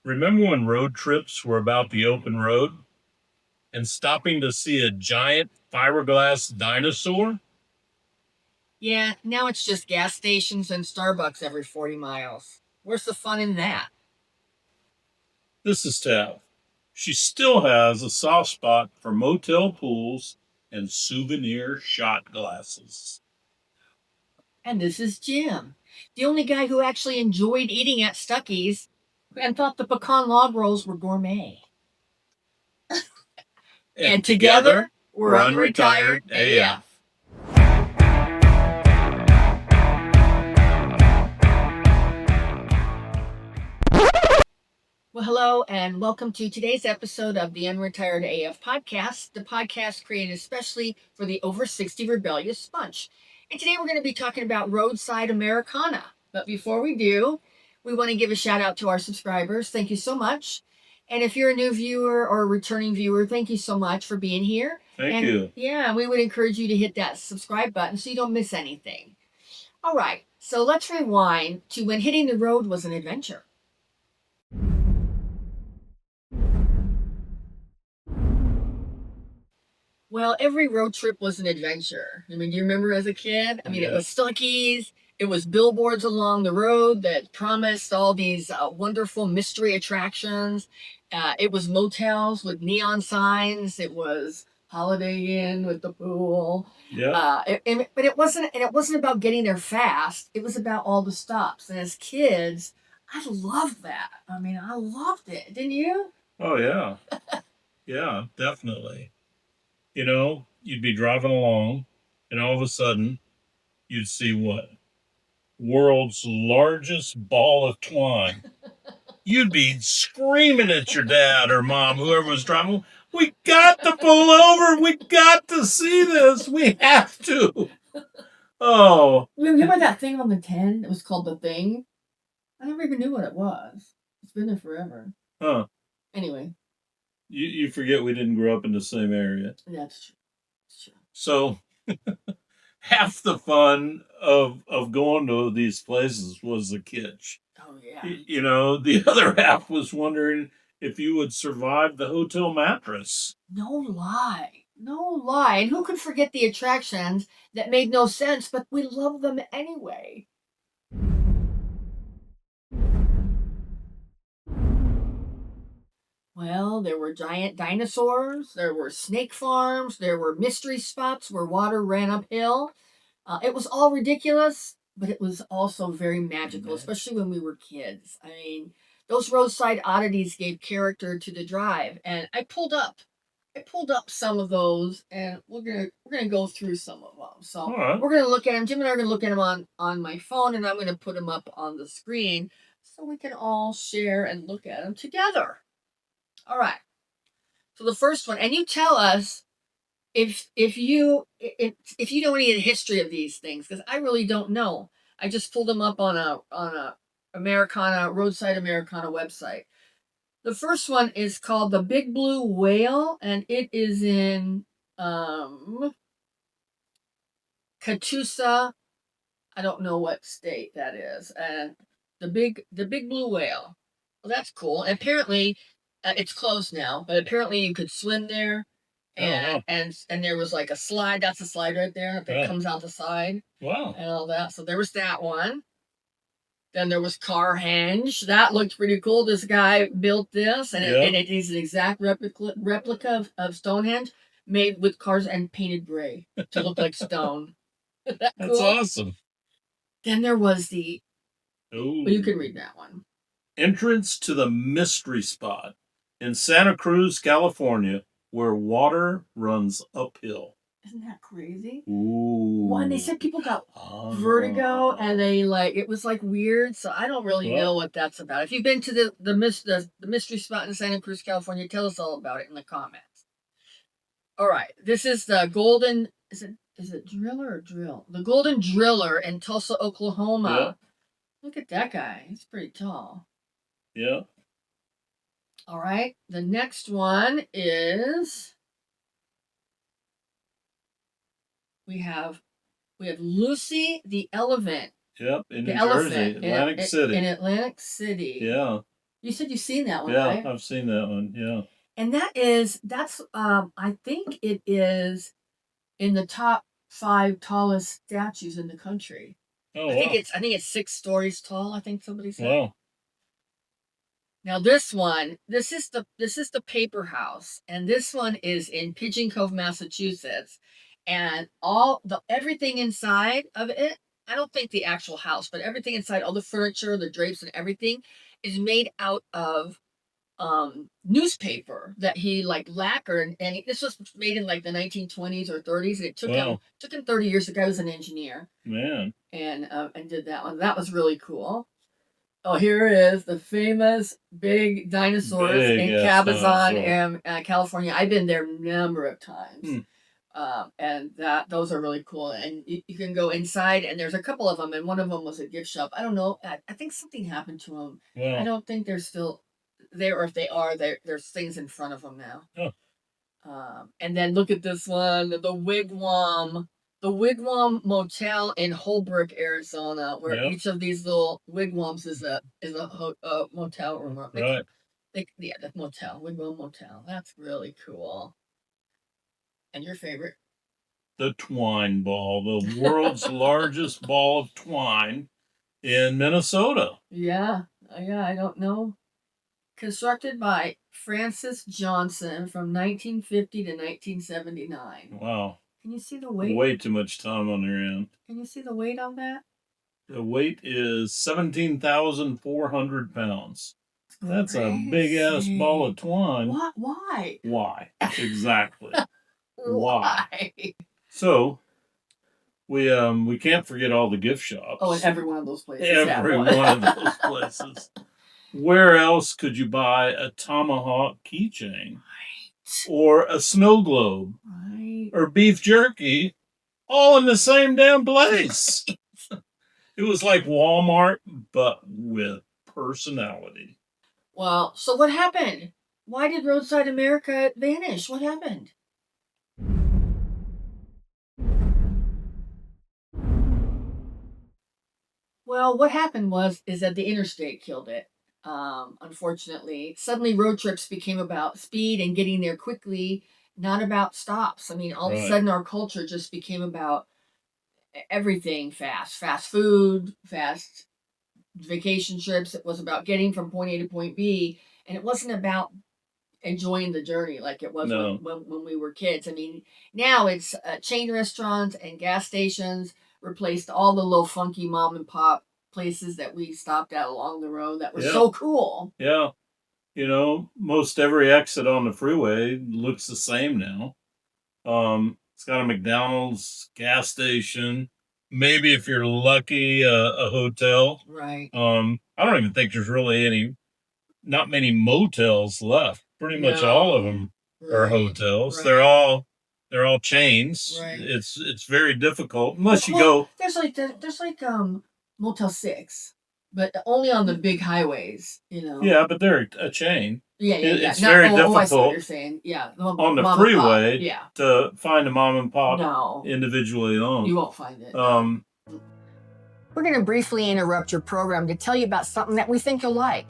Remember when road trips were about the open road and stopping to see a giant fiberglass dinosaur? Yeah, now it's just gas stations and Starbucks every 40 miles. Where's the fun in that? This is Tav. She still has a soft spot for motel pools and souvenir shot glasses. And this is Jim, the only guy who actually enjoyed eating at Stuckey's and thought the pecan log rolls were gourmet. And together, we're Unretired AF. Well, hello, and welcome to today's episode of the Unretired AF podcast, the podcast created especially for the over 60 rebellious bunch. And today we're going to be talking about Roadside Americana. But before we do, we want to give a shout out to our subscribers. Thank you so much. And if you're a new viewer or a returning viewer, thank you so much for being here. Thank you. Yeah, we would encourage you to hit that subscribe button so you don't miss anything. All right, so let's rewind to when hitting the road was an adventure. Well, every road trip was an adventure. I mean, do you remember as a kid? I mean, It was Stuckey's. It was billboards along the road that promised all these wonderful mystery attractions. It was motels with neon signs. It was Holiday Inn with the pool. Yeah. But it wasn't. And it wasn't about getting there fast. It was about all the stops. And as kids, I loved that. I mean, I loved it. Didn't you? Oh, yeah. Yeah, definitely. You know, you'd be driving along, and all of a sudden, you'd see what? World's largest ball of twine. You'd be screaming at your dad or mom, whoever was driving. We got to pull over. We got to see this. We have to. Oh. Remember that thing on the 10 that was called The Thing? I never even knew what it was. It's been there forever. Huh. Anyway. You forget we didn't grow up in the same area. That's true. That's true. So half the fun of going to these places was the kitsch. Oh, yeah. You know, the other half was wondering if you would survive the hotel mattress. No lie. No lie. And who could forget the attractions that made no sense, but we love them anyway? Well, there were giant dinosaurs, there were snake farms, there were mystery spots where water ran uphill. It was all ridiculous, but it was also very magical, especially when we were kids. I mean, those roadside oddities gave character to the drive, and I pulled up some of those, and we're gonna go through some of them. So we're gonna look at them. Jim and I are gonna look at them on my phone, and I'm gonna put them up on the screen so we can all share and look at them together. All right. So the first one, and you tell us if you know any of the history of these things, because I really don't know. I just pulled them up on a Americana Roadside Americana website. The first one is called the Big Blue Whale, and it is in Catoosa. I don't know what state that is, and the Big Blue Whale. Well, that's cool. And apparently, it's closed now, but apparently you could swim there, and there was like a slide. That's a slide right there that comes out the side. Wow. And all that. So there was that one. Then there was Carhenge. That looked pretty cool. This guy built this, and it is an exact replica of Stonehenge, made with cars and painted gray to look like stone. That's cool? Awesome. Then there was the. Oh. Well, you can read that one. Entrance to the mystery spot in Santa Cruz, California, where water runs uphill. Isn't that crazy? Ooh. Well, and they said people got vertigo, and it was like weird. So I don't really know what that's about. If you've been to the mystery spot in Santa Cruz, California, tell us all about it in the comments. All right, this is the Golden. Is it Driller or Drill? The Golden Driller in Tulsa, Oklahoma. Yeah. Look at that guy. He's pretty tall. Yeah. All right. The next one is we have Lucy the Elephant. Yep, in New Jersey, Atlantic City. In Atlantic City. Yeah. You said you've seen that one, Yeah, right? I've seen that one. Yeah. And that's I think it is in the top 5 tallest statues in the country. Oh wow. I think it's 6 stories tall, I think somebody said. Wow. Now this is the paper house, and this one is in Pigeon Cove, Massachusetts, and everything inside of it, I don't think the actual house, but everything inside, all the furniture, the drapes and everything is made out of newspaper that he like lacquered, and this was made in like the 1920s or 30s, and it took him 30 years. The guy was an engineer, man, and did that one. That was really cool. Oh, here is the famous big dinosaurs in Cabazon, California. I've been there a number of times. And those are really cool. And you can go inside, and there's a couple of them, and one of them was a gift shop. I don't know. I think something happened to them. Yeah. I don't think they're still there, or if they are, there's things in front of them now. Oh. And then look at this one, the Wigwam. The Wigwam Motel in Holbrook, Arizona, where each of these little wigwams is a motel room. Right. Yeah, the motel, Wigwam Motel. That's really cool. And your favorite? The twine ball, the world's largest ball of twine in Minnesota. Yeah, I don't know. Constructed by Francis Johnson from 1950 to 1979. Wow. Can you see the weight? Way too much time on their end. Can you see the weight on that? The weight is 17,400 pounds. That's a big ass ball of twine. What? Why? Why? Exactly. Why? So we can't forget all the gift shops. Oh, in every one of those places. Every one of those places. Where else could you buy a tomahawk keychain? Right. Or a snow globe? Right. Or beef jerky? All in the same damn place. It was like Walmart, but with personality. Well, so what happened? Why did Roadside America vanish? What happened? Well, what happened is that the interstate killed it. Unfortunately, suddenly road trips became about speed and getting there quickly, not about stops. I mean, all of a sudden our culture just became about everything fast food, fast vacation trips. It was about getting from point A to point B, and it wasn't about enjoying the journey like it was when we were kids. I mean, now it's chain restaurants and gas stations replaced all the little funky mom and pop places that we stopped at along the road that were so cool. Yeah. You know, most every exit on the freeway looks the same now. It's got a McDonald's, gas station, maybe if you're lucky, a hotel. Right. I don't even think there's really not many motels left. Pretty much all of them are hotels. Right. They're all chains. Right. It's very difficult unless you go. There's like Motel 6, but only on the big highways, you know. Yeah, but they're a chain. Yeah. It's very difficult. I see what you're saying. Yeah, on the freeway to find a mom and pop individually owned. You won't find it. We're going to briefly interrupt your program to tell you about something that we think you'll like.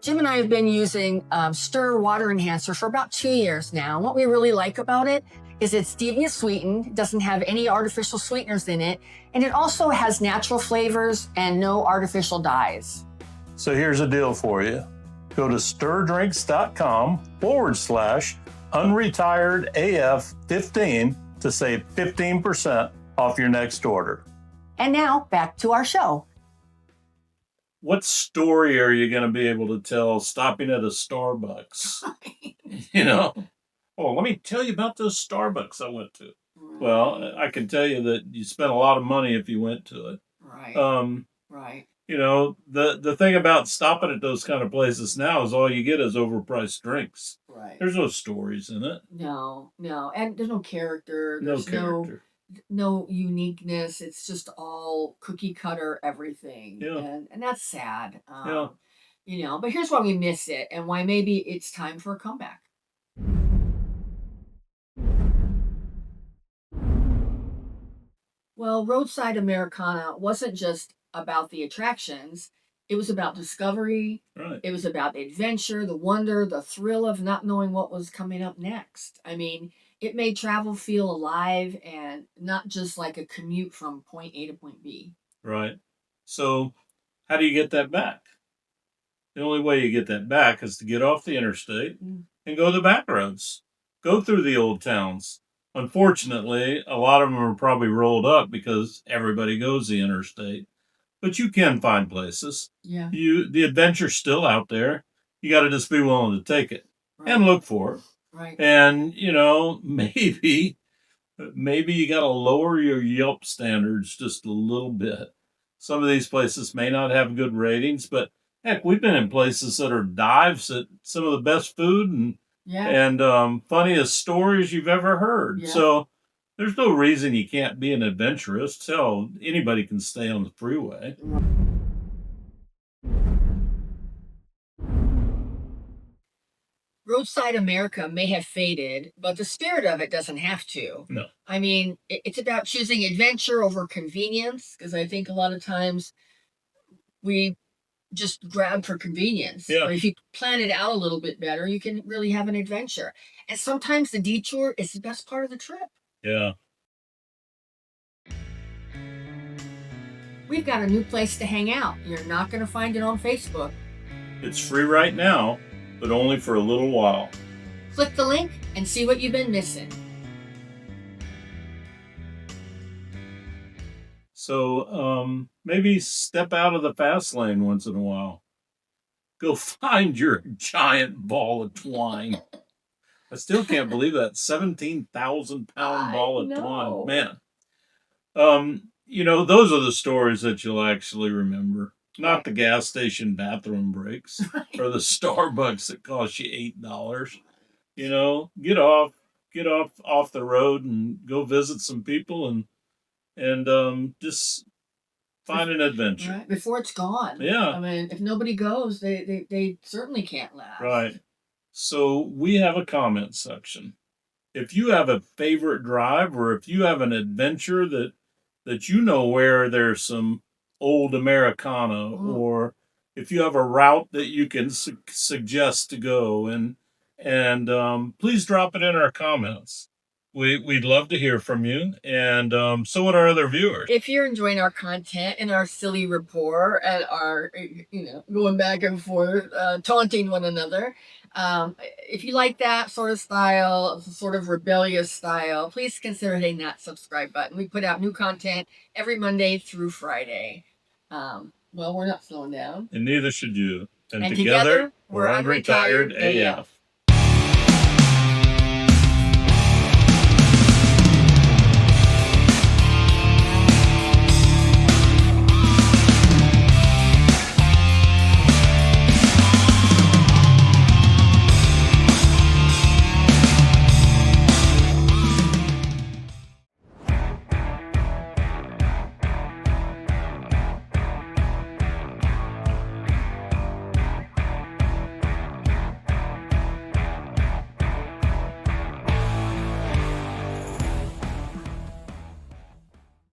Jim and I have been using Stir Water Enhancer for about 2 years now. And what we really like about it is it's stevia sweetened, doesn't have any artificial sweeteners in it, and it also has natural flavors and no artificial dyes. So here's a deal for you. Go to stirrdrinks.com/unretiredaf15 to save 15% off your next order. And now back to our show. What story are you going to be able to tell stopping at a Starbucks? You know? Oh, let me tell you about those Starbucks I went to. Well, I can tell you that you spent a lot of money if you went to it. Right. Right. You know, the thing about stopping at those kind of places now is all you get is overpriced drinks. Right. There's no stories in it. No. And there's no character. There's no uniqueness. It's just all cookie cutter everything. Yeah. And that's sad. You know, but here's why we miss it and why maybe it's time for a comeback. Well, Roadside Americana wasn't just about the attractions. It was about discovery. Right. It was about adventure, the wonder, the thrill of not knowing what was coming up next. I mean, it made travel feel alive and not just like a commute from point A to point B. Right. So, how do you get that back? The only way you get that back is to get off the interstate and go the back roads. Go through the old towns. Unfortunately, a lot of them are probably rolled up because everybody goes the interstate. But you can find places. Yeah. The adventure's still out there. You got to just be willing to take it and look for it. Right. And maybe you got to lower your Yelp standards just a little bit. Some of these places may not have good ratings, but heck, we've been in places that are dives at some of the best food and funniest stories you've ever heard. Yeah. So there's no reason you can't be an adventurist. Hell, anybody can stay on the freeway. Roadside America may have faded, but the spirit of it doesn't have to. No. I mean, it's about choosing adventure over convenience, because I think a lot of times we just grab for convenience. Yeah. But if you plan it out a little bit better, you can really have an adventure. And sometimes the detour is the best part of the trip. Yeah. We've got a new place to hang out. You're not going to find it on Facebook. It's free right now, but only for a little while. Click the link and see what you've been missing. So maybe step out of the fast lane once in a while. Go find your giant ball of twine. I still can't believe that 17,000-pound ball of twine. Man. Those are the stories that you'll actually remember. Not the gas station bathroom breaks or the Starbucks that cost you $8. Get off the road and go visit some people and just find an adventure. Right, before it's gone. Yeah. I mean, if nobody goes, they certainly can't last. Right. So we have a comment section. If you have a favorite drive or if you have an adventure that where there's some old Americana, or if you have a route that you can suggest to go, and please drop it in our comments. We'd love to hear from you, and so would our other viewers. If you're enjoying our content and our silly rapport and our, going back and forth, taunting one another, if you like that sort of style, sort of rebellious style, please consider hitting that subscribe button. We put out new content every Monday through Friday. Well, we're not slowing down. And neither should you. And together, we're Unretired AF.